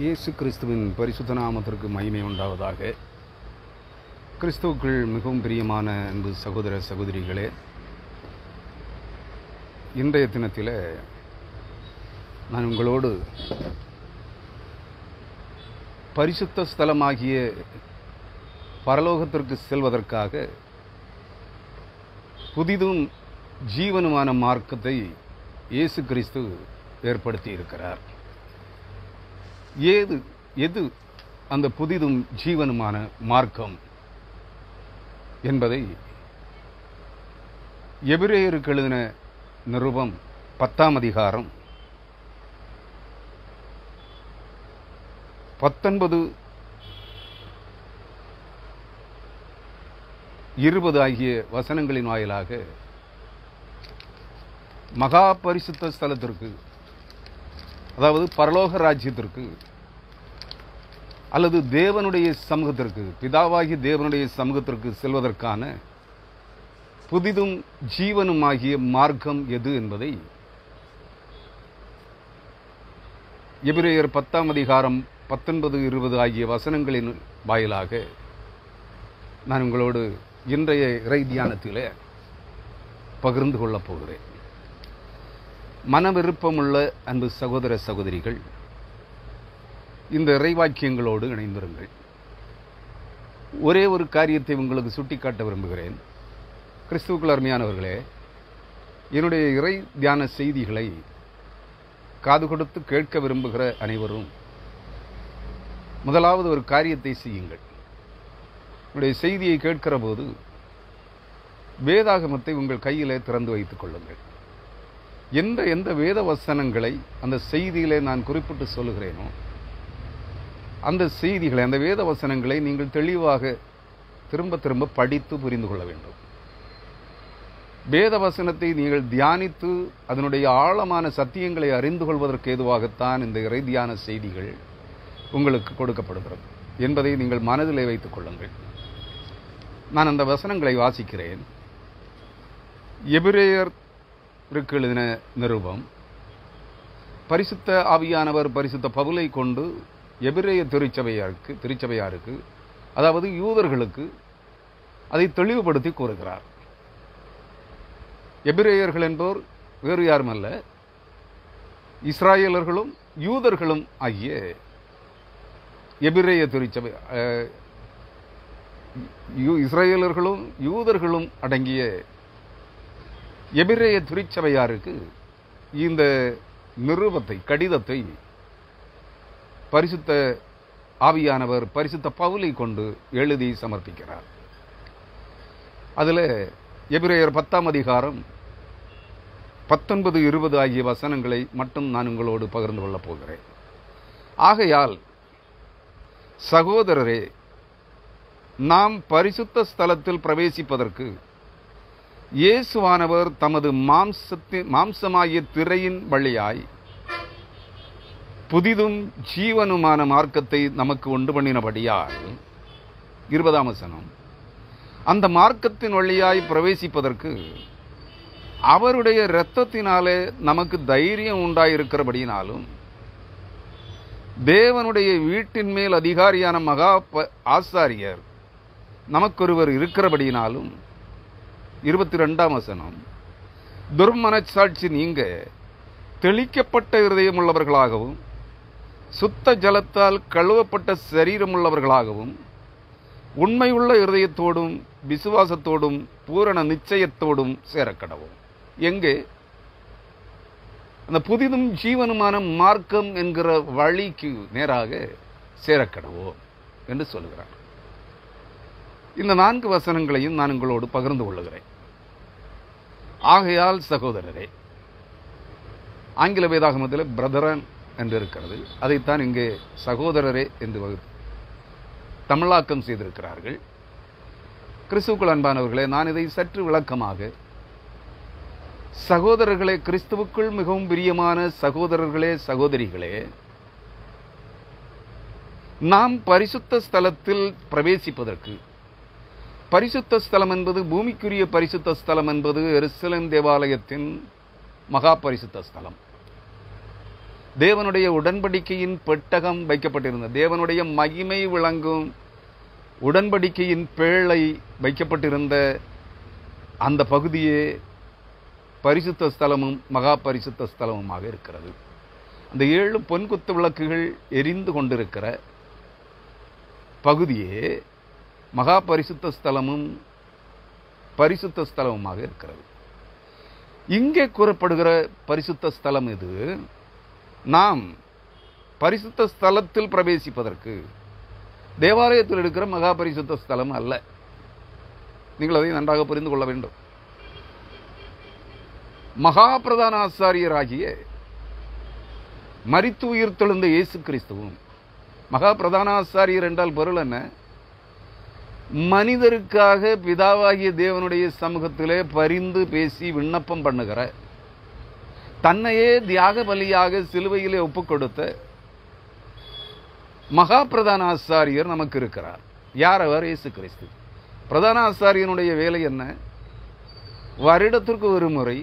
இயேசு கிறிஸ்துவின் பரிசுத்த நாமத்திற்கு மகிமை உண்டாவதாக. கிறிஸ்துவுக்குள் மிகவும் பிரியமான அன்பு சகோதர சகோதரிகளே, இன்றைய தினத்தில் நான் உங்களோடு பரிசுத்த ஸ்தலமாகிய பரலோகத்திற்கு செல்வதற்காக புதிதும் ஜீவனுமான மார்க்கத்தை இயேசு கிறிஸ்து ஏற்படுத்தி இருக்கிறார். எது அந்த புதிதும் ஜீவனுமான மார்க்கம் என்பதை எபிரேயருக்கு எழுதின நிருபம் 10ஆம் அதிகாரம் 19, 20 ஆகிய வசனங்களின் வாயிலாக மகா பரிசுத்த ஸ்தலத்திற்கு, அதாவது பரலோக ராஜ்யத்திற்கு அல்லது தேவனுடைய சமூகத்திற்கு, பிதாவாகி தேவனுடைய சமூகத்திற்கு செல்வதற்கான புதிதும் ஜீவனுமாகிய மார்க்கம் எது என்பதை எபிரேயர் 10ஆம் அதிகாரம் 19, 20 ஆகிய வசனங்களின் வாயிலாக நான் உங்களோடு இன்றைய இறை தியானத்திலே பகிர்ந்து கொள்ளப் போகிறேன். மன விருப்பமுள்ள அன்பு சகோதர சகோதரிகள், இந்த இறைவாக்கியங்களோடு இணைந்திருங்கள். ஒரே ஒரு காரியத்தை உங்களுக்கு சுட்டிக்காட்ட விரும்புகிறேன். கிறிஸ்துவுக்குள் அருமையானவர்களே, என்னுடைய இறை தியான செய்திகளை காது கொடுத்து கேட்க விரும்புகிற அனைவரும் முதலாவது ஒரு காரியத்தை செய்யுங்கள். என்னுடைய செய்தியை கேட்கிற போது வேதாகமத்தை உங்கள் கையிலே திறந்து வைத்துக் கொள்ளுங்கள். எந்த வேத வசனங்களை அந்த செய்தியிலே நான் குறிப்பிட்டு சொல்லுகிறேனோ அந்த செய்திகளை, அந்த வேத வசனங்களை நீங்கள் தெளிவாக திரும்ப திரும்ப படித்து புரிந்து கொள்ள வேண்டும். வேத வசனத்தை நீங்கள் தியானித்து அதனுடைய ஆழமான சத்தியங்களை அறிந்து கொள்வதற்கு ஏதுவாகத்தான் இந்த இறை தியான செய்திகள் உங்களுக்கு கொடுக்கப்படுகிறது என்பதை நீங்கள் மனதிலே வைத்துக் கொள்ளுங்கள். நான் அந்த வசனங்களை வாசிக்கிறேன். எபிரேயருக்கு எழுதின நிருபம், பரிசுத்த ஆவியானவர் பரிசுத்த பவுலை கொண்டு எபிரேய திருச்சபையாருக்கு, அதாவது யூதர்களுக்கு அதை தெளிவுபடுத்தி கூறுகிறார். எபிரேயர்கள் என்போர் வேறு யாரும் அல்ல, இஸ்ராயேலர்களும் யூதர்களும் ஆகிய எபிரேய திருச்சபை, இஸ்ராயேலர்களும் யூதர்களும் அடங்கிய எபிரேய திருச்சபையாருக்கு இந்த நிருபத்தை, கடிதத்தை பரிசுத்த ஆவியானவர் பரிசுத்த பவுலை கொண்டு எழுதி சமர்ப்பிக்கிறார். அதில் எபிரேயர் 10ஆம் அதிகாரம் 19, 20 ஆகிய வசனங்களை மட்டும் நான் உங்களோடு பகிர்ந்து கொள்ளப் போகிறேன். ஆகையால் சகோதரரே, நாம் பரிசுத்த ஸ்தலத்தில் பிரவேசிப்பதற்கு இயேசுவானவர் தமது மாம்சமாகிய திரையின் வழியாய் புதிதும் ஜீவனுமான மார்க்கத்தை நமக்கு உண்டு பண்ணினபடியால், 20ஆம் வசனம், அந்த மார்க்கத்தின் வழியாய் பிரவேசிப்பதற்கு அவருடைய இரத்தத்தினாலே நமக்கு தைரியம் உண்டாயிருக்கிறபடியினாலும், தேவனுடைய வீட்டின் மேல் அதிகாரியான மகா ஆசாரியர் நமக்கொருவர் இருக்கிறபடியினாலும், 22ஆம் வசனம், துர்மனச்சாட்சி நீங்க தெளிக்கப்பட்ட இருதயம் உள்ளவர்களாகவும் சுத்த ஜலத்தால் கழுவப்பட்ட சரீரமுள்ளவர்களாகவும் உண்மையுள்ள இருதயத்தோடும் விசுவாசத்தோடும் பூரண நிச்சயத்தோடும் சேரக்கடவும். எங்கே? அந்த புதிதும் ஜீவனுமான மார்க்கம் என்கிற வழிக்கு நேராக சேரக்கடவோம் என்று சொல்லுகிறார். இந்த 4 வசனங்களையும் நான் உங்களோடு பகிர்ந்து கொள்ளுகிறேன். ஆகையால் சகோதரரே, ஆங்கில வேதாகமத்தில் பிரதரன் என்று இருக்கிறது, அதைத்தான் இங்கே சகோதரரே என்று தமிழாக்கம் செய்திருக்கிறார்கள். கிறிஸ்துவுக்குள் அன்பானவர்களே, நான் இதை சற்று விளக்கமாக, சகோதரர்களே, கிறிஸ்துவுக்குள் மிகவும் பிரியமான சகோதரர்களே, சகோதரிகளே, நாம் பரிசுத்த ஸ்தலத்தில் பிரவேசிப்பதற்கு, பரிசுத்த ஸ்தலம் என்பது, பூமிக்குரிய பரிசுத்த ஸ்தலம் என்பது எருசலேம் தேவாலயத்தின் மகா பரிசுத்த ஸ்தலம். தேவனுடைய உடன்படிக்கையின் பெட்டகம் வைக்கப்பட்டிருந்தது. தேவனுடைய மகிமை விளங்கும் உடன்படிக்கையின் பேழை வைக்கப்பட்டிருந்த அந்த பகுதியே பரிசுத்த ஸ்தலமும் மகா பரிசுத்த ஸ்தலமுமாக இருக்கிறது. அந்த 7 பொன்குத்து விளக்குகள் எரிந்து கொண்டிருக்கிற பகுதியே மகா பரிசுத்த ஸ்தலமும் பரிசுத்த ஸ்தலமுமாக இருக்கிறது. இங்கே கூறப்படுகிற பரிசுத்த ஸ்தலம் இது நாம் பரிசுத்த ஸ்தலத்தில் பிரவேசிப்பதற்கு தேவாலயத்தில் இருக்கிற மகா பரிசுத்த ஸ்தலம் அல்ல. நீங்கள் அதை நன்றாக புரிந்து கொள்ள வேண்டும். மகா பிரதான ஆசாரியராகிய மரித்து உயிர் தெழுந்த இயேசு கிறிஸ்துவும், மகா பிரதான ஆசாரியர் என்றால் பொருள் என்ன? மனிதருக்காக பிதாவாகிய தேவனுடைய சமூகத்திலே பரிந்து பேசி விண்ணப்பம் பண்ணுகிற, தன்னையே தியாக பலியாக சிலுவையிலே ஒப்புக் கொடுத்த மகா பிரதான ஆசாரியர் நமக்கு இருக்கிறார். யார் அவர்? இயேசு கிறிஸ்து. பிரதான ஆசாரியனுடைய வேலை என்ன? வருடத்திற்கு ஒரு முறை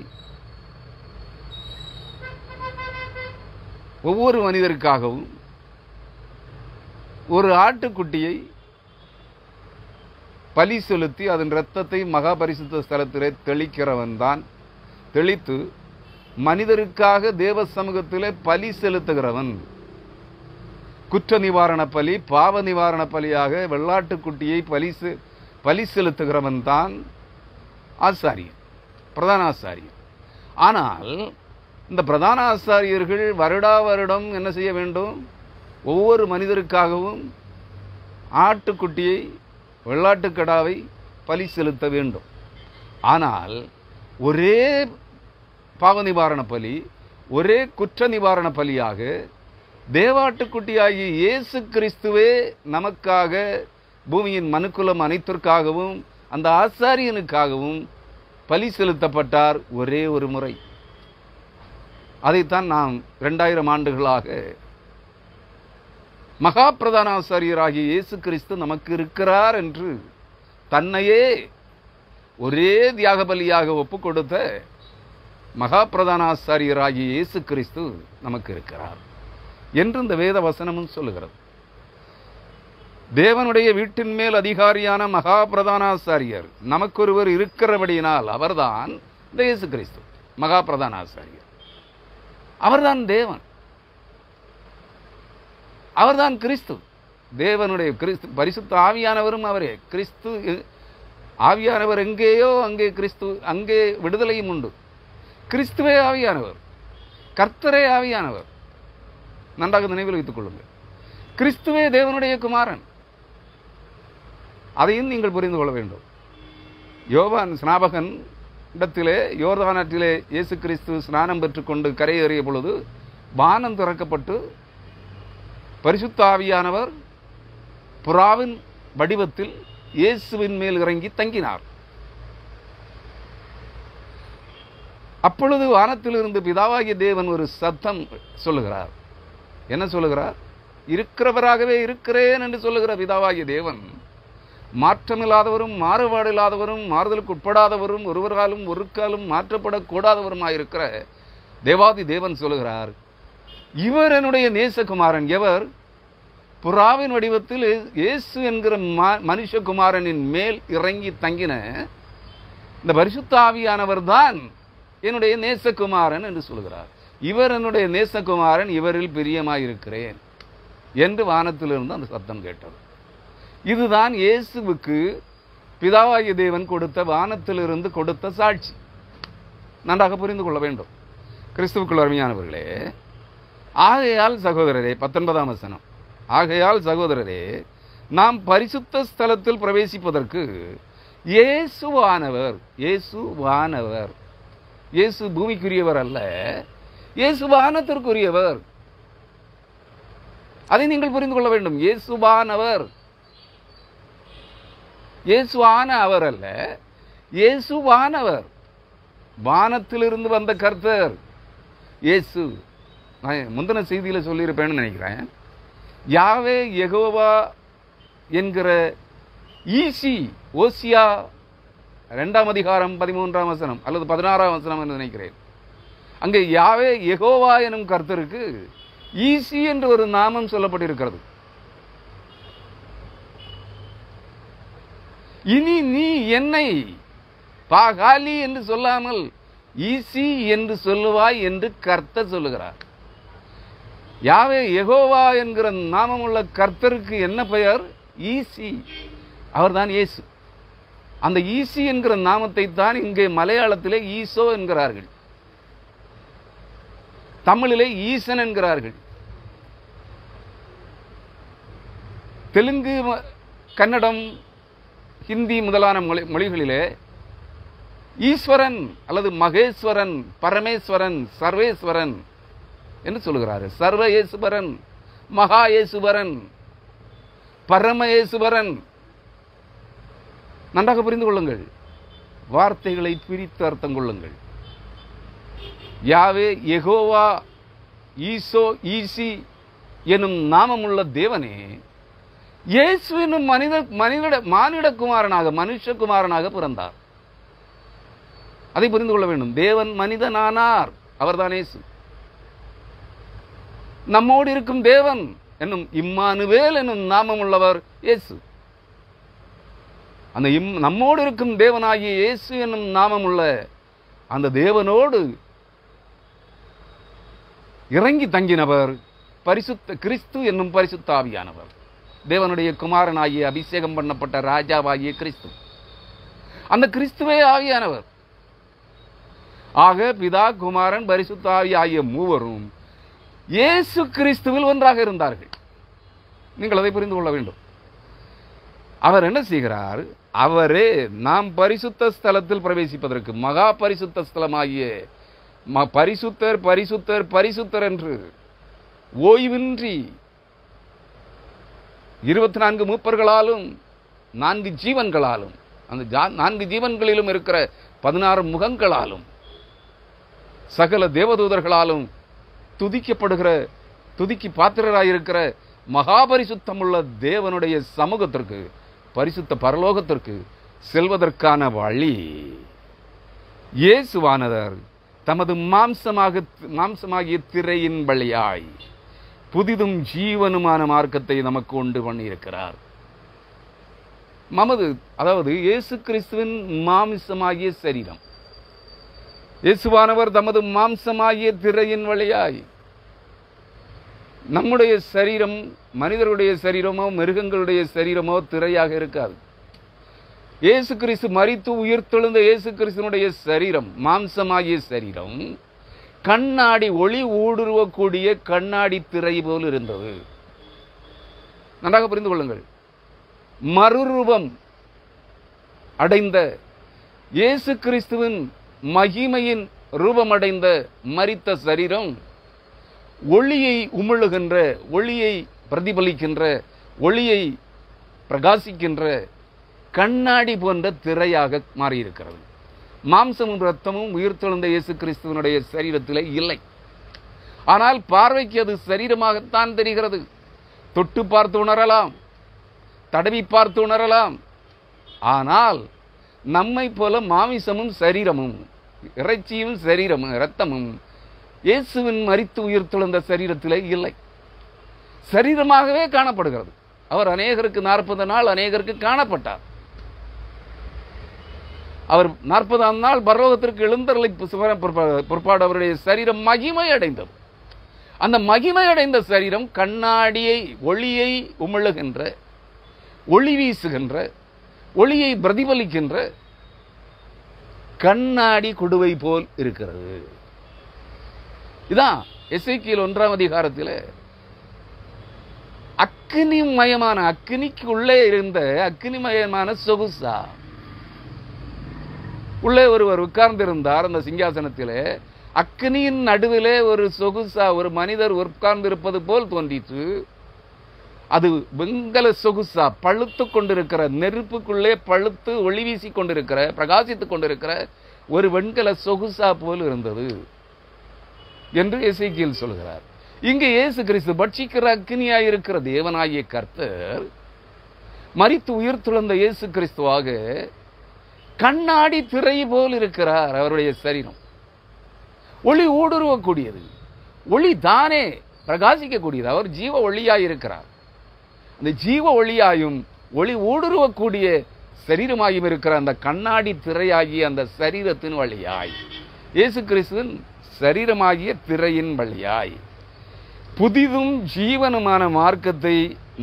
ஒவ்வொரு மனிதருக்காகவும் ஒரு ஆட்டுக்குட்டியை பலி செலுத்தி அதன் இரத்தத்தை மகா பரிசுத்த ஸ்தலத்திலே தெளிக்கிறவன் தான். தெளித்து மனிதருக்காக தேவ சமூகத்திலே பலி செலுத்துகிறவன். குற்ற நிவாரண பலி, பாவ நிவாரண பலியாக வெள்ளாட்டுக்குட்டியை பலி செலுத்துகிறவன் தான் ஆசாரியர், பிரதான ஆசாரியர். ஆனால் இந்த பிரதான ஆசாரியர்கள் வருடா வருடம் என்ன செய்ய வேண்டும்? ஒவ்வொரு மனிதருக்காகவும் ஆட்டுக்குட்டியை, வெள்ளாட்டுக்கடாவை பலி செலுத்த வேண்டும். ஆனால் ஒரே பாவ நிவாரண பலி, ஒரே குற்ற நிவாரண பலியாக தேவாட்டுக்குட்டியாகிய இயேசு கிறிஸ்துவே நமக்காக பூமியின் மனுக்குலம் அனைத்திற்காகவும் அந்த ஆசாரியனுக்காகவும் பலி செலுத்தப்பட்டார் ஒரே ஒரு முறை. அதைத்தான் நாம் 2000 ஆண்டுகளாக மகா பிரதான ஆசாரியராகிய இயேசு கிறிஸ்து நமக்கு இருக்கிறார் என்று தன்னையே ஒரே தியாக பலியாக ஒப்புக் கொடுத்த மகா பிரதான ஆசாரியராகிய இயேசு கிறிஸ்து நமக்கு இருக்கிறார் என்று இந்த வேத வசனமும் சொல்லுகிறது. தேவனுடைய வீட்டின் மேல் அதிகாரியான மகா பிரதான ஆசாரியர் நமக்கொருவர் இருக்கிறபடியினால் அவர்தான் இந்த இயேசு கிறிஸ்து, மகா பிரதான ஆசாரியர். அவர்தான் தேவன், அவர்தான் கிறிஸ்து. தேவனுடைய கிறிஸ்து, பரிசுத்த ஆவியானவரும் அவரே. கிறிஸ்து ஆவியானவர் எங்கேயோ அங்கே கிறிஸ்து, அங்கே விடுதலையும் உண்டு. கிறிஸ்துவே ஆவியானவர், கர்த்தரே ஆவியானவர். நன்றாக நினைவில் வைத்துக் கொள்ளுங்கள். கிறிஸ்துவே தேவனுடைய குமாரன். அதையும் நீங்கள் புரிந்து கொள்ள வேண்டும். யோவான் ஸ்நாபகன் இடத்திலே யோர்தானாற்றிலே இயேசு கிறிஸ்து ஸ்நானம் பெற்றுக்கொண்டு கரையேறிய பொழுது வானம் திறக்கப்பட்டு பரிசுத்த ஆவியானவர் புறாவின் வடிவத்தில் இயேசுவின் மேல் இறங்கி தங்கினார். அப்பொழுது வானத்திலிருந்து பிதாவாகிய தேவன் ஒரு சத்தம் சொல்லுகிறார். என்ன சொல்லுகிறார்? இருக்கிறவராகவே இருக்கிறேன் என்று சொல்லுகிற பிதாவாகிய தேவன், மாற்றமில்லாதவரும் மாறுபாடில்லாதவரும் மாறுதலுக்கு உட்படாதவரும் ஒருவராலும் ஒரு காலும் மாற்றப்படக்கூடாதவருமாயிருக்கிற தேவாதி தேவன் சொல்லுகிறார், இவர் என்னுடைய நேசகுமாரன். எவர்? புறாவின் வடிவத்தில் இயேசு என்கிற மனுஷகுமாரனின் மேல் இறங்கி தங்கின இந்த பரிசுத்த ஆவியானவர் தான் என்னுடைய நேசகுமாரன் என்று சொல்கிறார். இவர் என்னுடைய நேசகுமாரன், இவரில் பிரியமாயிருக்கிறேன் என்று வானத்திலிருந்து அந்த சத்தம் கேட்டது. இதுதான் இயேசுவுக்கு பிதாவாகிய தேவன் கொடுத்த, வானத்திலிருந்து கொடுத்த சாட்சி. நன்றாக புரிந்து கொள்ள வேண்டும் கிறிஸ்துவுக்குள் அருமையானவர்களே. ஆகையால் சகோதரரே, 19ஆம் வசனம், ஆகையால் சகோதரரே, நாம் பரிசுத்த ஸ்தலத்தில் பிரவேசிப்பதற்கு இயேசுவானவர், இயேசுவானவர், இயேசு பூமிக்குரியவர் அல்ல, இயேசு வானத்திற்குரியவர். அதை நீங்கள் புரிந்து கொள்ள வேண்டும். இயேசுவானவர், இயேசுவான அவர் அல்ல, இயேசுவானவர். வானத்திலிருந்து வந்த கர்த்தர் இயேசு. நான் முந்தின செய்தியில சொல்லியிருப்பேன்னு நினைக்கிறேன். யாவே யெகோவா என்கிற ஈசி, ஓசியா 2ஆம் அதிகாரம் 13ஆம் வசனம் அல்லது 16ஆம் வசனம் என்று நினைக்கிறேன். அங்கே யாவே யெகோவா எனும் கர்த்தருக்கு ஈசி என்று ஒரு நாமம் சொல்லப்பட்டிருக்கிறது. இனி நீ என்னை பாகாலி என்று சொல்லாமல் ஈசி என்று சொல்லுவாய் என்று கர்த்தர் சொல்லுகிறார். யாவே யெகோவா என்கிற நாமமுள்ள கர்த்தருக்கு என்ன பெயர்? ஈசி. அவர்தான் இயேசு. அந்த ஈசி என்கிற நாமத்தை தான் இங்கே மலையாளத்திலே ஈசோ என்கிறார்கள், தமிழிலே ஈசன் என்கிறார்கள். தெலுங்கு, கன்னடம், ஹிந்தி முதலான மொழிகளிலே ஈஸ்வரன் அல்லது மகேஸ்வரன், பரமேஸ்வரன், சர்வேஸ்வரன் என்று சொல்லுகிறார்கள். சர்வயேசுவரன், மகாயேசுவரன், பரமயேசுவரன். நன்றாக புரிந்து கொள்ளுங்கள், வார்த்தைகளை பிரித்து அர்த்தம் கொள்ளுங்கள். யாவே யெகோவா, ஈசோ, ஈசி எனும் நாமமுள்ள தேவனே இயேசு என்னும் மானிடகுமாரனாக, மனுஷகுமாரனாக பிறந்தார். அதை புரிந்து கொள்ள வேண்டும். தேவன் மனிதனானார், அவர்தான் இயேசு. நம்மோடு இருக்கும் தேவன் என்னும் இம்மானுவேல் என்னும் நாமம் உள்ளவர் இயேசு. அந்த நம்மோடு இருக்கும் தேவனாகிய இயேசு என்னும் நாமம் உள்ள அந்த தேவனோடு இறங்கி தங்கினவர் பரிசுத்த கிறிஸ்து என்னும் பரிசுத்த ஆவியானவர். தேவனுடைய குமாரனாகிய அபிஷேகம் பண்ணப்பட்ட ராஜாவாகிய கிறிஸ்து, அந்த கிறிஸ்துவே ஆவியானவர். ஆக பிதா, குமாரன், பரிசுத்த ஆவி ஆகிய மூவரும் இயேசு கிறிஸ்துவில் ஒன்றாக இருந்தார்கள். நீங்கள் அதை புரிந்து கொள்ள வேண்டும். அவர் என்ன செய்கிறார்? அவரே நாம் பரிசுத்த ஸ்தலத்தில் பிரவேசிப்பதற்கு, மகா பரிசுத்த ஸ்தலமாகிய பரிசுத்தர் பரிசுத்தர் பரிசுத்தர் என்று ஓய்வின்றி 24 மூப்பர்களாலும் 4 ஜீவன்களாலும், அந்த 4 ஜீவன்களிலும் இருக்கிற 16 முகங்களாலும் சகல தேவதூதர்களாலும் துதிக்கப்படுகிற, துதிக்கு பாத்திரராயிருக்கிற மகாபரிசுத்தமுள்ள தேவனுடைய சமூகத்திற்கு, பரிசுத்த பரலோகத்திற்கு செல்வதற்கான வழி இயேசுவானவர் தமது மாம்சமாகிய திரையின் வழியாய் புதிதும் ஜீவனுமான மார்க்கத்தை நமக்கு உண்டு பண்ணியிருக்கிறார். அதாவது இயேசு கிறிஸ்துவின் மாம்சமாகிய சரீரம், இயேசுவானவர் தமது மாம்சமாகிய திரையின் வழியாய். நம்முடைய சரீரம், மனிதர்களுடைய சரீரமோ மிருகங்களுடைய சரீரமோ திரையாக இருக்காது. இயேசு கிறிஸ்து மரித்து உயிர்த்தெழுந்த இயேசு கிறிஸ்துனுடைய சரீரம், மாம்சமாகிய சரீரம் கண்ணாடி, ஒளி ஊடுருவக்கூடிய கண்ணாடி திரை போல் இருந்தது. நன்றாக புரிந்து கொள்ளுங்கள். மறுரூபம் அடைந்த இயேசு கிறிஸ்துவின் மகிமையின் ரூபமடைந்த மரித்த சரீரம் ஒளியை உமிழுகின்ற, ஒளியை பிரதிபலிக்கின்ற, ஒளியை பிரகாசிக்கின்ற கண்ணாடி போன்ற திரையாக மாறியிருக்கிறது. மாம்சமும் இரத்தமும் உயிர்த்தெழுந்த இயேசு கிறிஸ்துவனுடைய சரீரத்திலே இல்லை. ஆனால் பார்வைக்கு அது சரீரமாகத்தான் தெரிகிறது. தொட்டு பார்த்து உணரலாம், தடவி பார்த்து உணரலாம். ஆனால் நம்மை போல மாமிசமும் சரீரமும், இறைச்சியும் சரீரமும் இரத்தமும் இயேசுவின் மரித்து உயிர்த்தெழுந்த சரீரத்திலே இல்லை. சரீரமாகவே காணப்படுகிறது. அவர் அநேகருக்கு 40 நாள் அநேகருக்கு காணப்பட்டார். அவர் 40ஆம் நாள் பரலோகத்திற்கு எழுந்தருளை பிற்பாடு அவருடைய சரீரம் மகிமை அடைந்தது. அந்த மகிமை அடைந்த சரீரம் கண்ணாடியை, ஒளியை உமிழுகின்ற, ஒளி வீசுகின்ற, ஒளியை பிரதிபலிக்கின்ற கண்ணாடி குடுவை போல் இருக்கிறது. இதான் எசேக்கியேல் 1ஆம் அதிகாரத்தில் அக்கினிமயமான, அக்கினிக்கு உள்ளே இருந்த அக்கினிமயமான சொகுசா, உள்ளே ஒருவர் உட்கார்ந்திருந்தார். அந்த சிங்காசனத்திலே அக்கினியின் நடுவிலே ஒரு சொகுசா, ஒரு மனிதர் உட்கார்ந்திருப்பது போல் தோன்றிற்று. அது வெங்கல சொகுசா, பழுத்து கொண்டிருக்கிற, நெருப்புக்குள்ளே பழுத்து ஒளி வீசி கொண்டிருக்கிற, பிரகாசித்துக் கொண்டிருக்கிற ஒரு வெண்கல சொகுசா போல் இருந்தது என்று எசேக்கியேல் சொல்கிறார். இங்கே இயேசு கிறிஸ்து பட்சிக்கிற அக்கினியாயிருக்கிற தேவனாகிய கர்த்தர் மரித்து உயிர்த்தெழுந்த இயேசு கிறிஸ்துவாக கண்ணாடி திரை போல் இருக்கிறார். அவருடைய சரீரம் ஒளி ஊடுருவக்கூடியது. ஒளி தானே பிரகாசிக்கக்கூடியது. அவர் ஜீவ ஒளியாய் இருக்கிறார். அந்த ஜீவ ஒளியாயும் ஒளி ஊடுருவக்கூடிய சரீரமாயும் இருக்கிற அந்த கண்ணாடி திரையாகிய அந்த சரீரத்தின் வழியாய், இயேசு கிறிஸ்துவின் சரீரமாகிய திரையின் வழியாய் புதிதும் ஜீவனுமான மார்க்கத்தை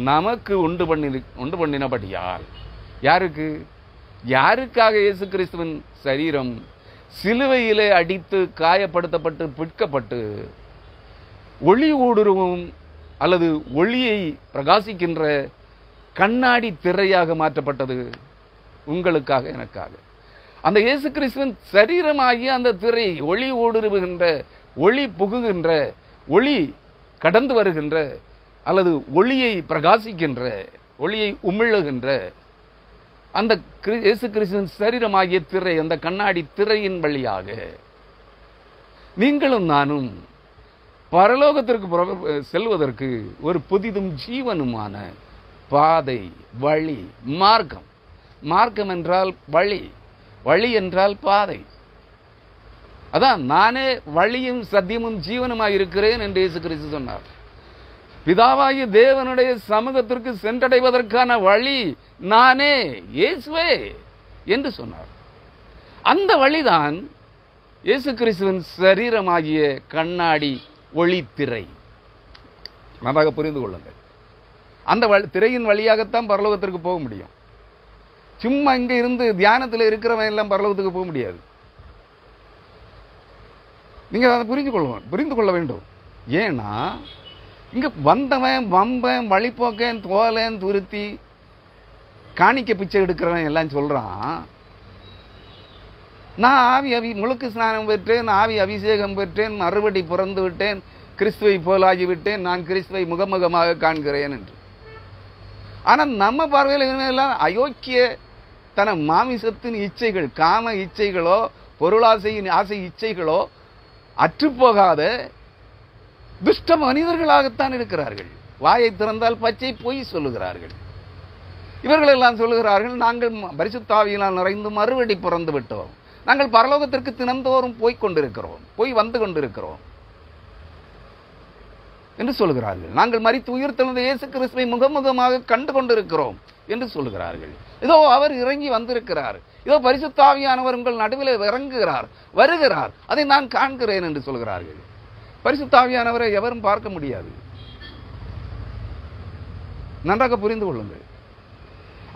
நமக்கு உண்டு பண்ணினபடியால், யாருக்காக இயேசு கிறிஸ்துவின் சரீரம் சிலுவையிலே அடித்து காயப்படுத்தப்பட்டு பிற்கப்பட்டு ஒளி ஊடுருவும் அல்லது ஒளியை பிரகாசிக்கின்ற கண்ணாடி திரையாக மாற்றப்பட்டது? உங்களுக்காக, எனக்காக. அந்த இயேசு கிறிஸ்துவின் சரீரமாகிய அந்த திரை, ஒளி ஊடுருவுகின்ற, ஒளி புகுகின்ற, ஒளி கடந்து வருகின்ற அல்லது ஒளியை பிரகாசிக்கின்ற, ஒளியை உமிழுகின்ற அந்த இயேசு கிறிஸ்துவின் சரீரமாகிய திரை, அந்த கண்ணாடி திரையின் வழியாக நீங்களும் நானும் பரலோகத்திற்கு செல்வதற்கு ஒரு புதிதும் ஜீவனுமான பாதை, வழி, மார்க்கம். மார்க்கம் என்றால் வழி, வழி என்றால் பாதை. அதான் நானே வழியும் சத்தியமும் ஜீவனுமாய் இருக்கிறேன் என்று இயேசு கிறிஸ்து சொன்னார். பிதாவாகிய தேவனுடைய சமூகத்திற்கு சென்றடைவதற்கான வழி நானே, இயேசுவே என்று சொன்னார். அந்த வழிதான் இயேசு கிறிஸ்துவின் சரீரமாகிய கண்ணாடி ஒளித்திரை. நன்றாக புரிந்து கொள்ளுங்கள். அந்த திரையின் வழியாகத்தான் பரலோகத்திற்கு போக முடியும். சும்மா இங்க இருந்து தியானத்தில் இருக்கிறவன் எல்லாம் பரலோகத்துக்கு போக முடியாது. நீங்க அதை புரிந்து கொள்ள வேண்டும். ஏன்னா இங்க வந்தவன், வம்பன், வழிபோக்கன், தோலன், துருத்தி, காணிக்க பிச்சை எடுக்கிறவன் எல்லாம் சொல்றான், நான் முழுக்கு ஸ்நானம் பெற்றேன், ஆவி அபிஷேகம் பெற்றேன், மறுபடி பிறந்து விட்டேன், கிறிஸ்துவை போலாகிவிட்டேன், நான் கிறிஸ்துவை முகமுகமாக காண்கிறேன் என்று. ஆனால் நம்ம பார்வையில் எல்லாம் அயோக்கிய தன மாமிசத்தின் இச்சைகள், காம இச்சைகளோ பொருளாசையின் ஆசை இச்சைகளோ அற்றுப்போகாத துஷ்ட மனிதர்களாகத்தான் இருக்கிறார்கள். வாயை திறந்தால் பச்சை பொய் சொல்லுகிறார்கள். இவர்கள் எல்லாம் சொல்லுகிறார்கள், நாங்கள் பரிசுத்த ஆவியினால் நிறைந்து மறுபடி பிறந்து விட்டோம், நாங்கள் பரலோகத்திற்கு தினந்தோறும் போய் வந்து கொண்டிருக்கிறோம் என்று சொல்லுகிறார்கள். நாங்கள் மரித்து உயிர்த்தெழுந்த இயேசு கிறிஸ்துவை முகமுகமாக கண்டு கொண்டிருக்கிறோம் என்று சொல்லுகிறார்கள். இதோ அவர் இறங்கி வந்திருக்கிறார், இதோ பரிசுத்த ஆவியானவர் உங்கள் நடுவில் இறங்குகிறார், வருகிறார், அதை நான் காண்கிறேன் என்று சொல்கிறார்கள். பரிசுத்த ஆவியானவரை எவரும் பார்க்க முடியாது. நன்றாக புரிந்து கொள்ளுங்கள்.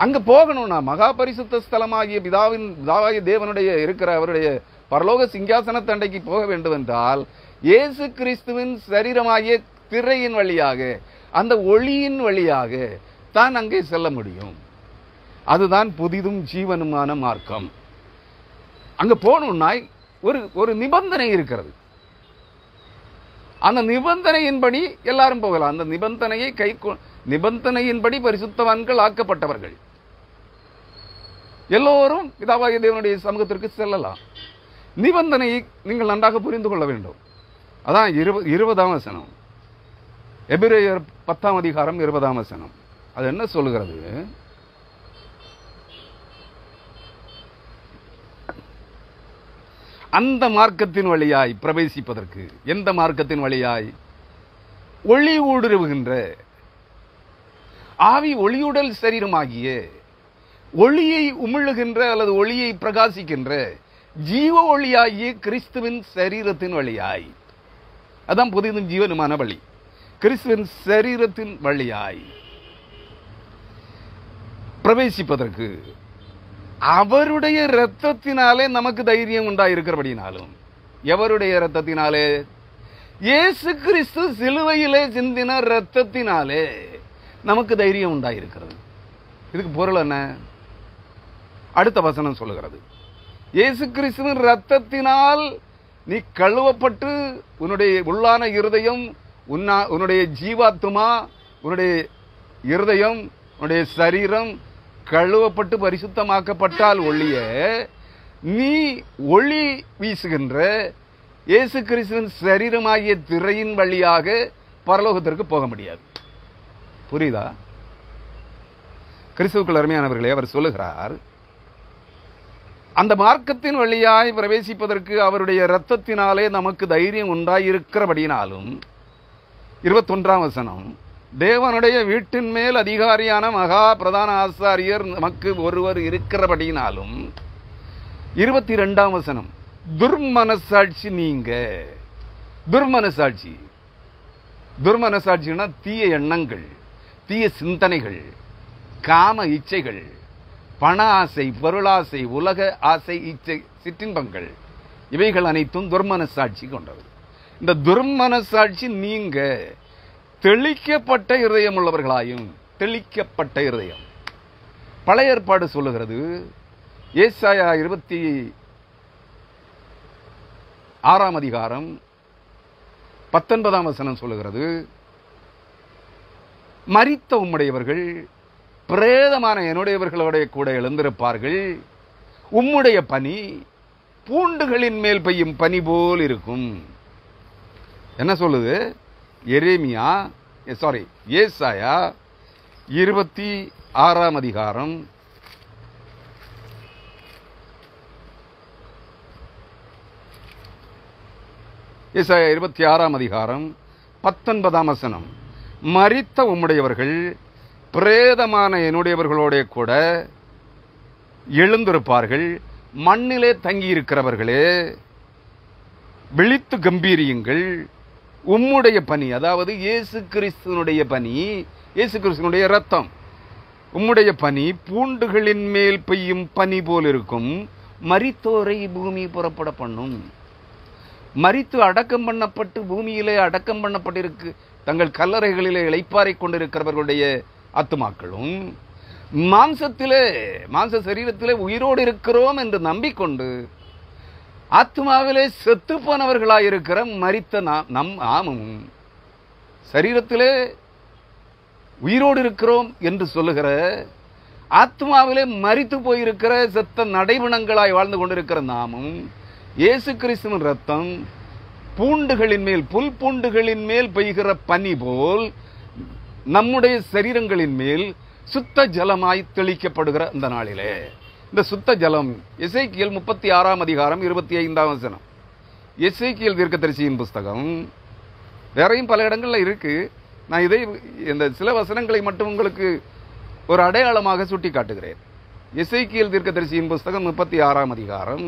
அங்க போகணும்னா மகா பரிசுத்த ஸ்தலமாகிய பிதாவாகிய தேவனுடைய இருக்கிற அவருடைய பரலோக சிங்காசன தண்டைக்கு போக வேண்டும் என்றால் இயேசு கிறிஸ்துவின் சரீரமாகிய திரையின் வழியாக, அந்த ஒளியின் வழியாக தான் அங்கே செல்ல முடியும். அதுதான் புதிதும் ஜீவனுமான மார்க்கம். அங்க போகணும்னா ஒரு நிபந்தனை இருக்கிறது. அந்த நிபந்தனையின்படி எல்லாரும் போகலாம். அந்த நிபந்தனையை நிபந்தனையின்படி பரிசுத்தவான்கள் ஆக்கப்பட்டவர்கள் எல்லோரும் பிதாவாகிய தேவனுடைய சமூகத்திற்கு செல்லலாம். நிபந்தனையை நீங்கள் நன்றாக புரிந்து கொள்ள வேண்டும். அதான் 20ஆம் வசனம், எபிரேயர் 10ஆம் அதிகாரம் 20ஆம் வசனம். அது என்ன சொல்லுகிறது? அந்த மார்க்கத்தின் வழியாய் பிரவேசிப்பதற்கு, எந்த மார்க்கத்தின் வழியாய்? ஒளி ஊடுருவுகின்ற, ஆவி ஒளியுடல் சரீரமாகிய, ஒளியை உமிழுகின்ற அல்லது ஒளியை பிரகாசிக்கின்ற ஜீவ ஒளியாகிய கிறிஸ்துவின் சரீரத்தின் வழியாய். அதான் புதிதும் ஜீவனுமான வழி. கிறிஸ்துவின் சரீரத்தின் வழியாய் பிரவேசிப்பதற்கு அவருடைய இரத்தத்தினாலே நமக்கு தைரியம் உண்டாயிருக்கிறபடினாலும், எவருடைய இரத்தத்தினாலே? இயேசு கிறிஸ்து சிலுவையிலே சிந்தின இரத்தத்தினாலே நமக்கு தைரியம் உண்டாயிருக்கிறது. இதுக்கு பொருள் என்ன? அடுத்த வசனம் சொல்லுகிறது, இயேசு கிறிஸ்துவின் இரத்தத்தினால் நீ கழுவப்பட்டு உன்னுடைய உள்ளான இருதயம், உன்னுடைய ஜீவாத்மா, உன்னுடைய இருதயம், உன்னுடைய சரீரம் கழுவப்பட்டு பரிசுத்தமாக்கப்பட்டால் ஒழிய நீ ஒளி வீசுகின்ற இயேசு கிறிஸ்துவின் சரீரமாகிய திரையின் வழியாக பரலோகத்திற்கு போக முடியாது. புரியுதா? கிறிஸ்துவுக்குள் அருமையானவர்களே, அவர் சொல்லுகிறார், அந்த மார்க்கத்தின் வழியாய் பிரவேசிப்பதற்கு அவருடைய இரத்தத்தினாலே நமக்கு தைரியம் உண்டாயிருக்கிறபடினாலும் 21ஆம் வசனம், தேவனுடைய வீட்டின் மேல் அதிகாரியான மகா பிரதான ஆசாரியர் நமக்கு ஒருவர் இருக்கிறபடியினாலும். 22ஆம் வசனம், துர்மனசாட்சி நீங்க. துர்மனசாட்சி, துர்மனசாட்சினா தீய எண்ணங்கள், தீய சிந்தனைகள், காம இச்சைகள், பண ஆசை, பொருளாசை, உலக ஆசை, இச்சை, சிற்றின்பங்கள், இவைகள் அனைத்தும் துர்மனசாட்சி கொண்டது. இந்த துர்மனசாட்சி நீங்க தெளிக்கப்பட்ட இருதயம் உள்ளவர்களாயும். தெளிக்கப்பட்ட இருதயம் பழைய ஏற்பாடு சொல்லுகிறது. ஏசாயா 26ஆம் அதிகாரம் 19ஆம் வசனம் சொல்லுகிறது, மரித்த உம்முடையவர்கள் பிரேதமான என்னுடையவர்களோட கூட எழுந்திருப்பார்கள், உம்முடைய பனி பூண்டுகளின் மேல் பெய்யும் பனி போல் இருக்கும். என்ன சொல்லுது? ஏசாயா 26ஆம் அதிகாரம் 19ஆம் வசனம், மரித்த உம்முடையவர்கள் பிரேதமான என்னுடையவர்களோட கூட எழுந்திருப்பார்கள், மண்ணிலே தங்கியிருக்கிறவர்களே விழித்து கம்பீரியுங்கள், உம்முடைய பனி, அதாவது இயேசு கிறிஸ்துவனுடைய பனி, இயேசு கிறிஸ்துவனுடைய ரத்தம், உம்முடைய பனி பூண்டுகளின் மேல் பெய்யும் பனி போல் இருக்கும், மரித்தோரை பூமி புறப்பட பண்ணும். மரித்து அடக்கம் பண்ணப்பட்டு பூமியிலே அடக்கம் பண்ணப்பட்டிருக்கு தங்கள் கல்லறைகளிலே இளைப்பாறை கொண்டிருக்கிறவர்களுடைய ஆத்துமாக்களும் மாம்ச சரீரத்திலே உயிரோடு இருக்கிறோம் என்று நம்பிக்கொண்டு ஆத்மாவிலே செத்து போனவர்களாயிருக்கிற மரித்த நம் ஆமும் சரீரத்திலே உயிரோடு இருக்கிறோம் என்று சொல்லுகிற ஆத்மாவிலே மரித்து போயிருக்கிற செத்த நடைபணங்களாய் வாழ்ந்து கொண்டிருக்கிற நாமும் இயேசு கிறிஸ்துவின் ரத்தம் பூண்டுகளின் மேல், புல் பூண்டுகளின் மேல் பெய்கிற பனி போல் நம்முடைய சரீரங்களின் மேல் சுத்த ஜலமாய் தெளிக்கப்படுகிற இந்த நாளிலே, இந்த சுத்த ஜலம் எசேக்கியேல் 36ஆம் அதிகாரம் 25ஆம் வசனம். எசேக்கியேல் தீர்க்கதரிசியின் புஸ்தகம் வேறையும் பல இடங்கள்ல இருக்கு. நான் இதை இந்த சில வசனங்களை மட்டும் உங்களுக்கு ஒரு அடையாளமாக சுட்டி காட்டுகிறேன். எசேக்கியேல் தீர்க்கதரிசியின் புஸ்தகம் 36ஆம் அதிகாரம்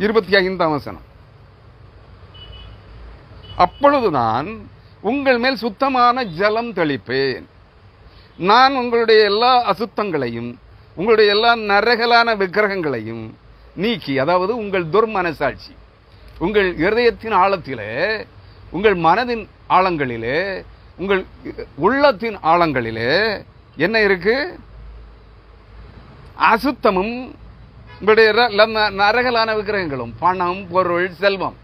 25ஆம் வசனம், அப்பொழுது நான் உங்கள் மேல் சுத்தமான ஜலம் தெளிப்பேன், நான் உங்களுடைய எல்லா அசுத்தங்களையும் உங்களுடைய எல்லா நரகலான விக்கிரகங்களையும் நீக்கி, அதாவது உங்கள் துர்மனசாட்சி, உங்கள் இருதயத்தின் ஆழத்திலே, உங்கள் மனதின் ஆழங்களிலே, உங்கள் உள்ளத்தின் ஆழங்களிலே என்ன இருக்கு? அசுத்தமும் உங்களுடைய நரகலான விக்கிரகங்களும், பணம், பொருள், செல்வம்,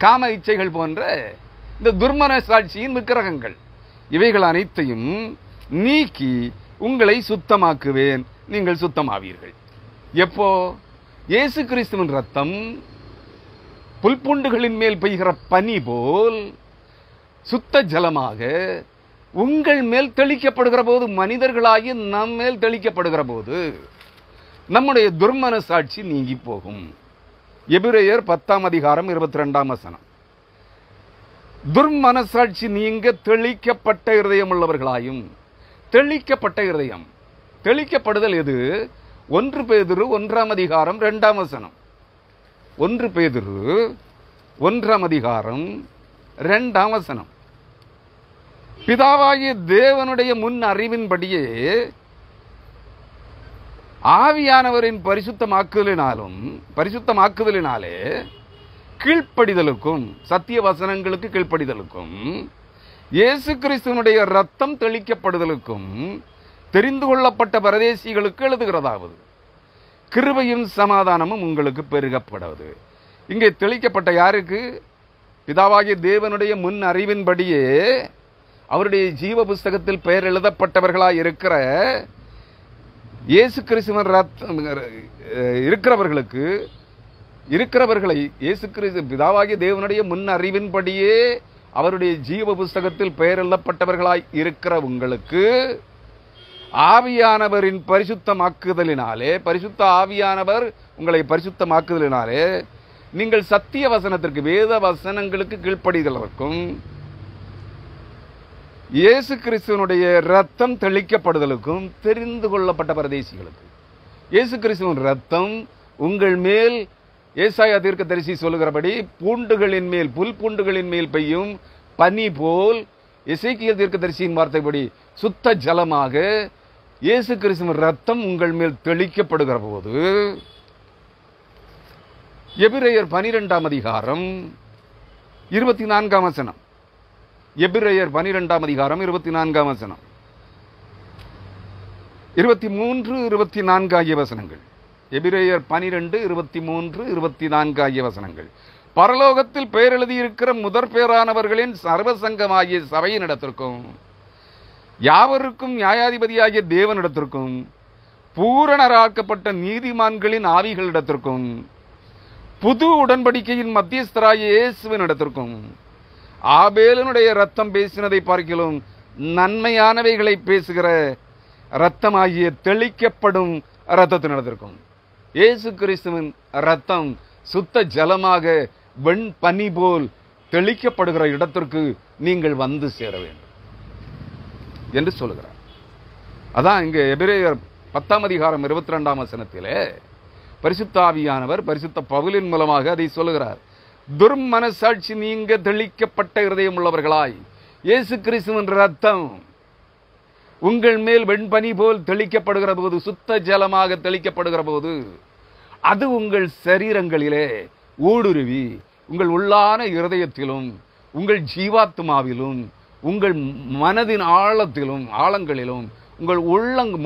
காம இச்சைகள் போன்ற இந்த துர்மனசாட்சியின் விக்கிரகங்கள், இவைகள் அனைத்தையும் நீக்கி உங்களை சுத்தமாக்குவேன், நீங்கள் சுத்தமாவீர்கள். எப்போ? இயேசு கிறிஸ்துவின் ரத்தம் புல்பூண்டுகளின் மேல் பெய்கிற பனி போல் சுத்த ஜலமாக உங்கள் மேல் தெளிக்கப்படுகிற போது, மனிதர்களாகி நம் மேல் தெளிக்கப்படுகிற போது நம்முடைய துர்மனசாட்சி நீங்கி போகும். எபிரேயர் 10ஆம் அதிகாரம் 22ஆம் வசனம், துர்மனசாட்சி நீங்க தெளிக்கப்பட்ட இருதயம் உள்ளவர்களாயும். தெளிக்கப்பட்ட இருதயம், தெளிக்கப்படுதல் எது? 1 பேதுரு 1ஆம் அதிகாரம் 2ஆம் வசனம். 1 பேதுரு 1ஆம் அதிகாரம் 2ஆம் வசனம், பிதாவாகிய தேவனுடைய முன் அறிவின்படியே ஆவியானவரின் பரிசுத்தமாக்குதலினாலே கீழ்ப்படிதலுக்கும், சத்திய வசனங்களுக்கு கீழ்ப்படிதலுக்கும், இயேசு கிறிஸ்துவனுடைய ரத்தம் தெளிக்கப்படுதலுக்கும் தெரிந்து கொள்ளப்பட்ட பரதேசிகளுக்கு எழுதுகிறதாவது, கிருபையும் சமாதானமும் உங்களுக்கு பெருகப்படுவது. இங்கே தெளிக்கப்பட்ட யாருக்கு? பிதாவாகிய தேவனுடைய முன் அறிவின்படியே அவருடைய ஜீவ புஸ்தகத்தில் பெயர் எழுதப்பட்டவர்களாய் இருக்கிற இயேசு கிறிஸ்துவின் ரத்தம் இருக்கிறவர்களை இயேசு கிறிஸ்து பிதாவாகிய தேவனுடைய முன் அறிவின்படியே அவருடைய ஜீவ புஸ்தகத்தில் பெயர் எழுதப்பட்டவர்களாய் இருக்கிற உங்களுக்கு ஆவியானவரின் பரிசுத்தமாக்குதலினாலே, பரிசுத்த ஆவியானவர் உங்களை பரிசுத்தமாக்குதலினாலே நீங்கள் சத்திய வசனத்திற்கு, வேத வசனங்களுக்கு கீழ்ப்படிதலுக்கும் இயேசு கிறிஸ்துவனுடைய ரத்தம் தெளிக்கப்படுதலுக்கும் தெரிந்து கொள்ளப்பட்ட பரதேசிகளுக்கு. இயேசு கிறிஸ்துவின் ரத்தம் உங்கள் மேல், ஏசாயா தீர்க்கதரிசி சொல்லுகிறபடி, பூண்டுகளின் மேல், புல் பூண்டுகளின் மேல் பெய்யும் பனி போல், எசேக்கியேல் தீர்க்கதரிசியின் வார்த்தைப்படி சுத்த ஜலமாக இயேசு கிறிஸ்துவின் ரத்தம் உங்கள் மேல் தெளிக்கப்படுகிற போது, எபிரேயர் 12ஆம் அதிகாரம் 24ஆம் வசனம், எபிரேயர் 12ஆம் அதிகாரம் 24ஆம் வசனம், 23, 24 ஆகிய வசனங்கள். எபிரேயர் 12, 23, 24 ஆகிய வசனங்கள். பரலோகத்தில் பெயர் எழுதியிருக்கிற முதற் பேரானவர்களின் சர்வசங்கமாகிய சபையினிடத்திற்கும், யாவருக்கும் நியாயாதிபதியாகிய தேவனிடத்திற்கும், பூரணராக்கப்பட்ட நீதிமான்களின் ஆவிகளிடத்திற்கும், புது உடன்படிக்கையின் மத்தியஸ்தராகிய இயேசுவினிடத்திற்கும், ஆபேலனுடைய ரத்தம் பேசினதை பார்க்கிலும் நன்மையானவைகளை பேசுகிற ரத்தமாகிய தெளிக்கப்படும் ரத்தத்தினிடத்திற்கும். இயேசு கிறிஸ்துவின் ரத்தம் சுத்த ஜலமாக வெண் பனி போல் தெளிக்கப்படுகிற இடத்திற்கு நீங்கள் வந்து சேர வேண்டும் என்று சொல்லுகிறார். அதான் இங்க எபிரேயர் 10ஆம் அதிகாரம் 22ஆம் வசனத்திலே பரிசுத்த ஆவியானவர் பரிசுத்த பவுலின் மூலமாக அதை சொல்லுகிறார். துர்மனசாட்சி நீங்க தெளிக்கப்பட்ட இருதயம் உள்ளவர்களாய் இயேசு கிறிஸ்துவின் ரத்தம் உங்கள் மேல் வெண்பனி போல் தெளிக்கப்படுகிற போது, சுத்த ஜலமாக தெளிக்கப்படுகிற போது, அது உங்கள் சரீரங்களிலே ஊடுருவி உங்கள் உள்ளான இருதயத்திலும், உங்கள் ஜீவாத்மாவிலும், உங்கள் மனதின் ஆழங்களிலும், உங்கள்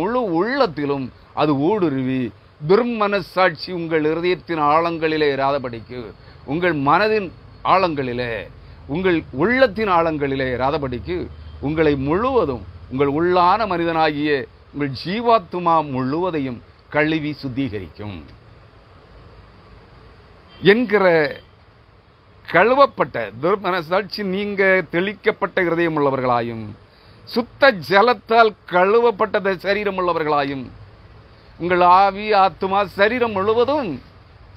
முழு உள்ளத்திலும் அது ஊடுருவி துர்மனசாட்சி உங்கள் இருதயத்தின் ஆழங்களிலே இராதபடிக்கு, உங்கள் மனதின் ஆழங்களிலே, உங்கள் உள்ளத்தின் ஆழங்களிலே இராதபடிக்கு உங்களை முழுவதும், உங்கள் உள்ளான மனிதனாகிய உங்கள் ஜீவாத்மா முழுவதையும் கழுவி சுத்திகரிக்கும் என்கிற கழுவப்பட்ட துர்மனசாட்சி நீங்க தெளிக்கப்பட்ட இருதயம் உள்ளவர்களாயும், சுத்த ஜலத்தால் கழுவப்பட்ட சரீரம் உள்ளவர்களாயும், உங்கள் ஆவி ஆத்துமா சரீரம் முழுவதும்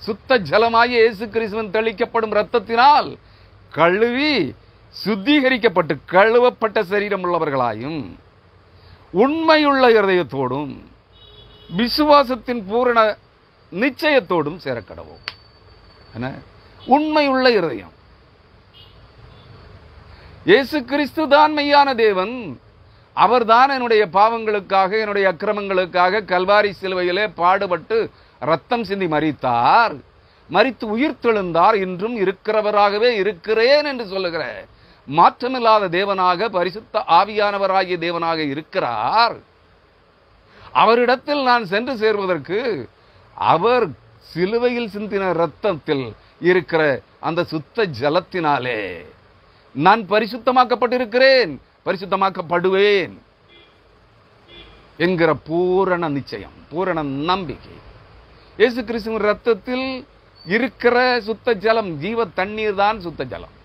சுத்த ஜலமாய் இயேசு கிறிஸ்துவின் தெளிக்கப்படும் இரத்தத்தினால் கழுவி சுத்திகரிக்கப்பட்டு கழுவப்பட்ட சரீரம் உள்ளவர்களாயும், உண்மையுள்ள இருதயத்தோடும் விசுவாசத்தின் பூரண நிச்சயத்தோடும் சேரக்கடவோம். உண்மையுள்ள இருதயம். இயேசு கிறிஸ்து தான் மெய்யான தேவன். அவர்தான் என்னுடைய பாவங்களுக்காக, என்னுடைய அக்கிரமங்களுக்காக கல்வாரி சிலுவையிலே பாடுபட்டு ரத்தம் சிந்தி மரித்தார், மரித்து உயிர் தெழுந்தார், இன்றும் இருக்கிறவராகவே இருக்கிறேன் என்று சொல்லுகிற மாற்றமில்லாத தேவனாக, பரிசுத்த ஆவியானவராகிய தேவனாக இருக்கிறார். அவரிடத்தில் நான் சென்று சேர்வதற்கு அவர் சிலுவையில் சிந்தின இரத்தத்தில் இருக்கிற அந்த சுத்த ஜலத்தினாலே நான் பரிசுத்தமாக்கப்பட்டிருக்கிறேன், பரிசுத்தமாக்கப்படுவேன் என்கிற பூரண நிச்சயம், பூரண நம்பிக்கை. இயேசு கிறிஸ்துவின் இரத்தத்தில் இருக்கிற சுத்த ஜலம், ஜீவ தண்ணீர் தான் சுத்த ஜலம்.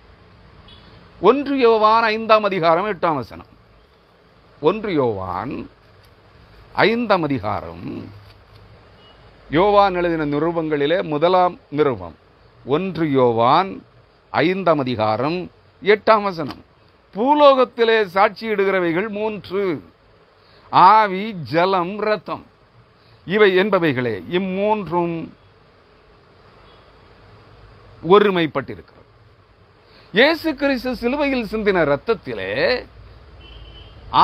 1 யோவான் 5ஆம் அதிகாரம் 8ஆம் வசனம். 1 யோவான் 5ஆம் அதிகாரம், யோவான் எழுதின நிருபங்களிலே முதலாம் நிருபம், 1 யோவான் 5ஆம் அதிகாரம் 8ஆம் வசனம். பூலோகத்திலே சாட்சியிடுகிறவைகள் 3: ஆவி, ஜலம், இரத்தம். இவை என்பவைகளே, இம்மூன்றும் ஒருமைப்பட்டிருக்கிறது. இயேசு கிறிஸ்து சிலுவையில் சிந்தின இரத்தத்திலே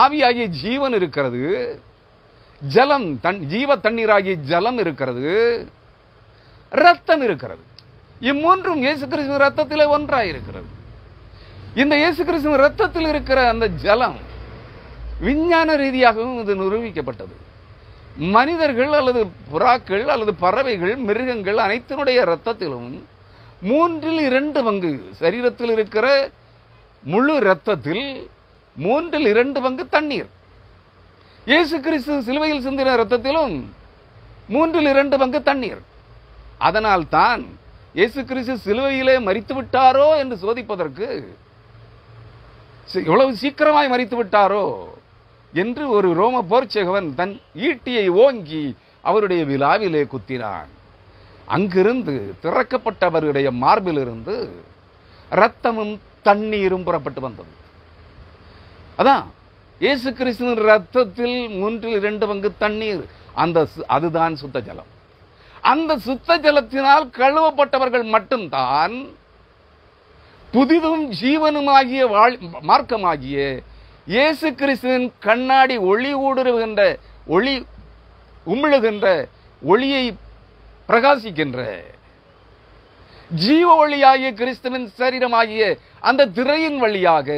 ஆவியாகிய ஜீவன் இருக்கிறது, ஜலம், ஜீவ தண்ணீராகிய ஜலம் இருக்கிறது, இரத்தம் இருக்கிறது. இம்மூன்றும் இயேசு கிறிஸ்து இரத்தத்திலே ஒன்றாயிருக்கிறது. இந்த இயேசு கிறிஸ்து இரத்தத்தில் இருக்கிற அந்த ஜலம் விஞ்ஞான ரீதியாகவும் இது நிரூபிக்கப்பட்டது. மனிதர்கள் அல்லது புறாக்கள் அல்லது பறவைகள், மிருகங்கள் அனைத்தினுடைய இரத்தத்திலும் 3/2 பங்கு, சரீரத்தில் இருக்கிற முழு இரத்தத்தில் 3/2 பங்கு தண்ணீர். இயேசு கிறிஸ்து சிலுவையில் சிந்தின இரத்தத்திலும் 3/2 பங்கு தண்ணீர். அதனால் தான் இயேசு கிறிஸ்து சிலுவையிலே மரித்து விட்டாரோ என்று சோதிப்பதற்கு, எவ்வளவு சீக்கிரமாய் மரித்து விட்டாரோ, என்று ஒரு ரோம போர்ச்சேகவன் தன் ஈட்டியை ஓங்கி அவருடைய விலாவிலே குத்தினான். அங்கிருந்து திறக்கப்பட்டவருடைய மார்பிலிருந்து இரத்தமும் தண்ணீரும் புறப்பட்டு வந்தது. அதான் இயேசு கிறிஸ்துவின் இரத்தத்தில் 2/3 தண்ணீர். அதுதான் சுத்த ஜலம். அந்த சுத்த ஜலத்தினால் கழுவப்பட்டவர்கள் மட்டும்தான் புதிதும் ஜீவனுமாகிய மார்க்கமாகிய இயேசு கிறிஸ்துவின் கண்ணாடி ஒளி ஊடுருவுகின்ற ஒளி உமிழுகின்ற ஒளியை பிரகாசிக்கின்ற ஜீவ ஒளியாகிய கிறிஸ்துவின் சரீரமாகிய அந்த திரையின் வழியாக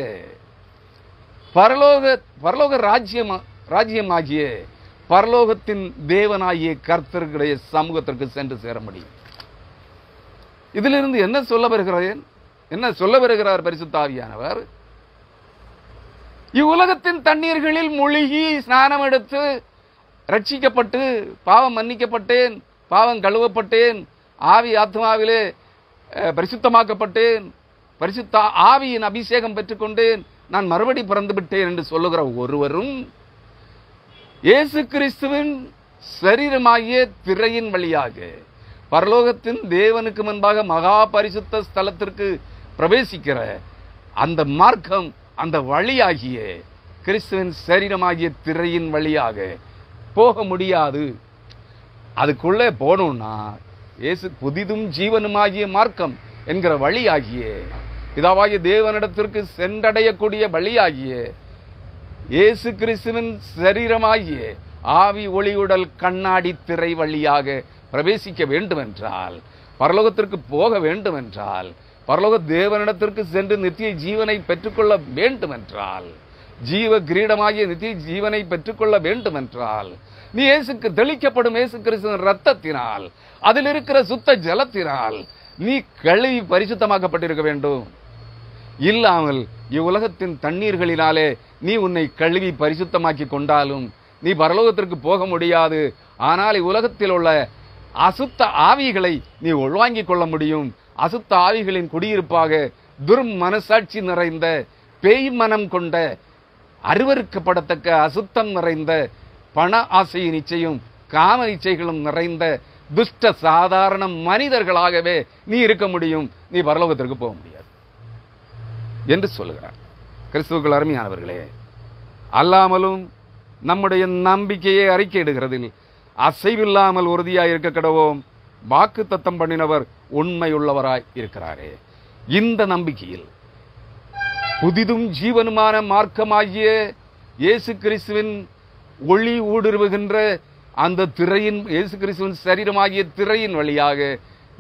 பரலோக ராஜ்யமாகிய பரலோகத்தின் தேவனாகிய கர்த்தருடைய சமூகத்திற்கு சென்று சேர முடியும். இதிலிருந்து என்ன சொல்ல வருகிறார் பரிசுத்த ஆவியானவர்? இவ்வுலகத்தின் தண்ணீர்களில் மூழ்கி ஸ்நானம் எடுத்து ரட்சிக்கப்பட்டு பாவம் மன்னிக்கப்பட்டேன், பாவம் கழுவப்பட்டேன், ஆவி ஆத்மாவிலே பரிசுத்தமாக்கப்பட்டேன், பரிசுத்த ஆவியின் அபிஷேகம் பெற்றுக்கொண்டேன், நான் மறுபடி பிறந்து விட்டேன் என்று சொல்லுகிற ஒருவரும் இயேசு கிறிஸ்துவின் சரீரமாகிய திரையின் வழியாக பரலோகத்தின் தேவனுக்கு முன்பாக மகா பரிசுத்த ஸ்தலத்திற்கு பிரவேசிக்கிற அந்த மார்க்கம், அந்த வழியாகிய கிறிஸ்துவின் சரீரமாகிய திரையின் வழியாக போக முடியாது. அதுக்குள்ளே போகணும்னா இயேசு புதிதும் ஜீவனுமாகிய மார்க்கம் என்கிற வழியாகிய பிதாவாகிய தேவனிடத்திற்கு சென்றடையக்கூடிய வழியாகிய இயேசு கிறிஸ்துவின் சரீரமாகிய ஆவி ஒளியுடல் கண்ணாடி திரை வழியாக பிரவேசிக்க வேண்டுமென்றால், பரலோகத்திற்கு போக வேண்டுமென்றால், பரலோக தேவனிடத்திற்கு சென்று நித்திய ஜீவனை பெற்றுக்கொள்ள வேண்டுமென்றால், ஜீவ கிரீடமாகிய நித்திய ஜீவனை பெற்றுக்கொள்ள வேண்டுமென்றால், நீ தெளிக்கப்படும் இயேசு கிறிஸ்துவின் இரத்தத்தினால், அதில் இருக்கிற சுத்த ஜலத்தினால் நீ கழுவி பரிசுத்தமாக்கப்பட்டிருக்க வேண்டும். இல்லாமல் இவ்வுலகத்தின் தண்ணீர்களினாலே நீ உன்னை கழுவி பரிசுத்தமாக்கி கொண்டாலும் நீ பரலோகத்திற்கு போக முடியாது. ஆனால் இவ்வுலகத்தில் உள்ள அசுத்த ஆவிகளை நீ உள்வாங்கிக் கொள்ள முடியும். அசுத்த ஆவிகளின் குடியிருப்பாக துர்மனசாட்சி நிறைந்த பேய் மனம் கொண்ட அருவருக்கப்படத்தக்க அசுத்தம் நிறைந்த பண ஆசையின் இச்சையும் காம இச்சைகளும் நிறைந்த துஷ்ட சாதாரண மனிதர்களாகவே நீ இருக்க முடியும். நீ பரலோகத்திற்கு போக முடியாது என்று சொல்லுகிறார். கிறிஸ்துவுக்குள் அருமையானவர்களே, அல்லாமலும் நம்முடைய நம்பிக்கையை அறிக்கையிடுகிறதில் அசைவில்லாமல் உறுதியாய் இருக்க கடவோம். வாக்கு தத்தம் பண்ணினவர் உண்மையுள்ளவராய் இருக்கிறாரே. இந்த நம்பிக்கையில் புதிதும் ஜீவனுமான மார்க்கமாகிய இயேசு கிறிஸ்துவின் ஒளி ஊடுருவுகின்ற அந்த திரையின், இயேசு கிறிஸ்துவின் சரீரமாகிய திரையின் வழியாக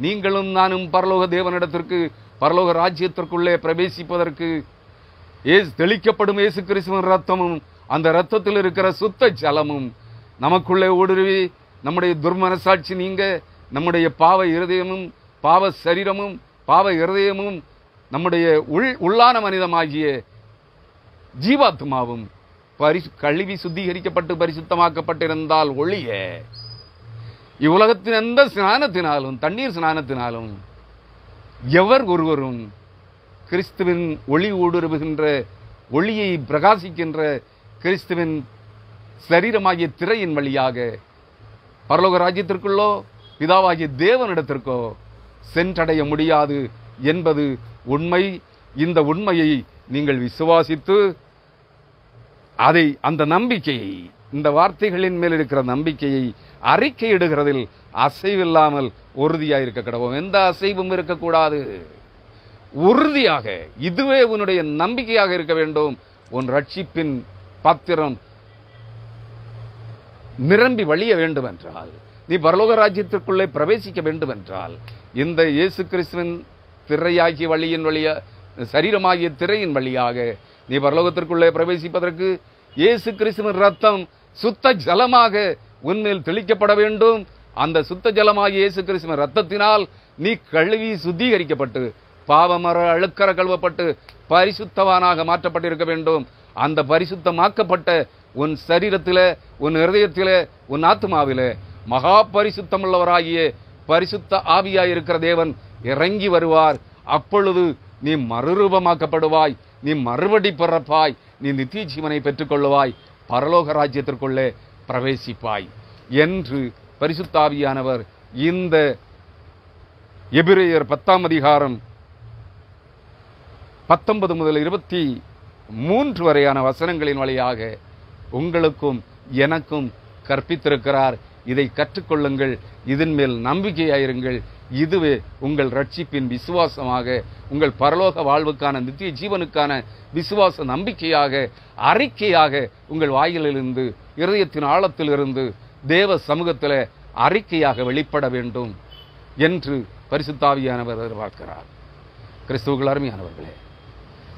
நீங்களும் நானும் பரலோக தேவனிடத்திற்கு, பரலோக ராஜ்யத்திற்குள்ளே பிரவேசிப்பதற்கு தெளிக்கப்படும் இயேசு கிறிஸ்துவின் ரத்தமும் அந்த ரத்தத்தில் இருக்கிற சுத்த ஜலமும் நமக்குள்ளே ஊடுருவி நம்முடைய துர்மனசாட்சி நீங்க, நம்முடைய பாவ இருதயமும் பாவ சரீரமும் பாவ இருதயமும் நம்முடைய உள்ளான மனிதமாகிய ஜீவாத்மாவும் கழுவி சுத்திகரிக்கப்பட்டு பரிசுத்தமாக்கப்பட்டிருந்தால் ஒழிய இவ்வுலகத்தின் எந்த ஸ்நானத்தினாலும், தண்ணீர் ஸ்நானத்தினாலும் எவர் ஒருவரும் கிறிஸ்துவின் ஒளி ஊடுருவுகின்ற ஒளியை பிரகாசிக்கின்ற கிறிஸ்துவின் சரீரமாகிய திரையின் வழியாக பரலோக ராஜ்யத்திற்குள்ளோ பிதாவாகிய தேவனிடத்திற்கோ சென்றடைய முடியாது என்பது உண்மை. இந்த உண்மையை நீங்கள் விசுவாசித்து அதை, அந்த நம்பிக்கையை, இந்த வார்த்தைகளின் மேல் இருக்கிற நம்பிக்கையை அறிக்கையிடுகிறதில் அசைவில்லாமல் உறுதியாயிருக்க கடவோம். எந்த அசைவும் இருக்கக்கூடாது. உறுதியாக இதுவே உன்னுடைய நம்பிக்கையாக இருக்க வேண்டும். உன் ரட்சிப்பின் பாத்திரம் நிரம்பி வழிய வேண்டும் என்றால், நீ பரலோக ராஜ்யத்திற்குள்ளே பிரவேசிக்க வேண்டும் என்றால், இந்த இயேசு கிறிஸ்துவின் திரையாகிய வழியின் வழியா, சரீரமாகிய திரையின் வழியாக நீ பரலோகத்திற்குள்ளே பிரவேசிப்பதற்கு இயேசு கிறிஸ்துவின் ரத்தம் சுத்த ஜலமாக உன்மேல் தெளிக்கப்பட வேண்டும். அந்த சுத்த ஜலமாகிய இயேசு கிறிஸ்துவின் ரத்தத்தினால் நீ கழுவி சுத்திகரிக்கப்பட்டு பாவமர அழுக்கற கழுவப்பட்டு பரிசுத்தவானாக மாற்றப்பட்டிருக்க வேண்டும். அந்த பரிசுத்தமாக்கப்பட்ட உன் சரீரத்திலே, உன் இருதயத்திலே, உன் ஆத்மாவிலே மகா பரிசுத்தம் உள்ளவராகிய பரிசுத்த ஆவியாயிருக்கிற தேவன் இறங்கி வருவார். அப்பொழுது நீ மறுரூபமாக்கப்படுவாய், நீ மறுபடி பிறப்பாய், நீ நித்திய ஜீவனை பெற்றுக்கொள்ளுவாய். பரலோக ராஜ்யத்திற்குள்ளே பிரவேசிப்பாய் என்று பரிசுத்தாவியானவர் இந்த எபிரேயர் 10ஆம் அதிகாரம் 19 முதல் 23 வரையான வசனங்களின் வழியாக உங்களுக்கும் எனக்கும் கற்பித்திருக்கிறார். இதை கற்றுக்கொள்ளுங்கள், இதன் மேல் நம்பிக்கையாயிருங்கள். இதுவே உங்கள் ரட்சிப்பின் விசுவாசமாக, உங்கள் பரலோக வாழ்வுக்கான நித்திய ஜீவனுக்கான விசுவாச நம்பிக்கையாக, அறிக்கையாக உங்கள் வாயிலிருந்து, இருதயத்தின் ஆழத்திலிருந்து தேவ சமூகத்தில் அறிக்கையாக வெளிப்பட வேண்டும் என்று பரிசுத்தாவியானவர் எதிர்பார்க்கிறார். கிறிஸ்துவுக்குள் அருமையானவர்களே,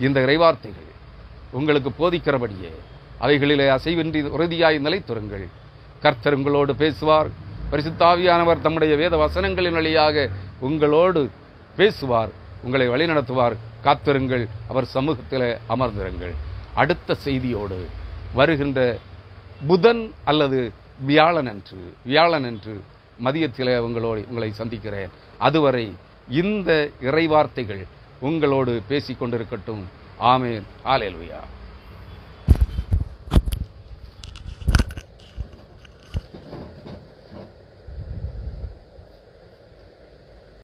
இந்த இறைவார்த்தைகள் உங்களுக்கு போதிக்கிறபடியே அவைகளிலே அசைவின்றி உறுதியாய் நிலைத்திருங்கள். கர்த்தர் உங்களோடு பேசுவார். பரிசுத்தாவியானவர் தம்முடைய வேத வசனங்களின் வழியாக உங்களோடு பேசுவார், உங்களை வழிநடத்துவார். காத்திருங்கள், அவர் சமூகத்தில் அமர்ந்திருங்கள். அடுத்த செய்தியோடு வருகின்ற புதன் அல்லது வியாழனன்று மதியத்தில் உங்களை சந்திக்கிறேன். அதுவரை இந்த இறைவார்த்தைகள் உங்களோடு பேசிக் கொண்டிருக்கட்டும். ஆமென். ஹல்லேலூயா.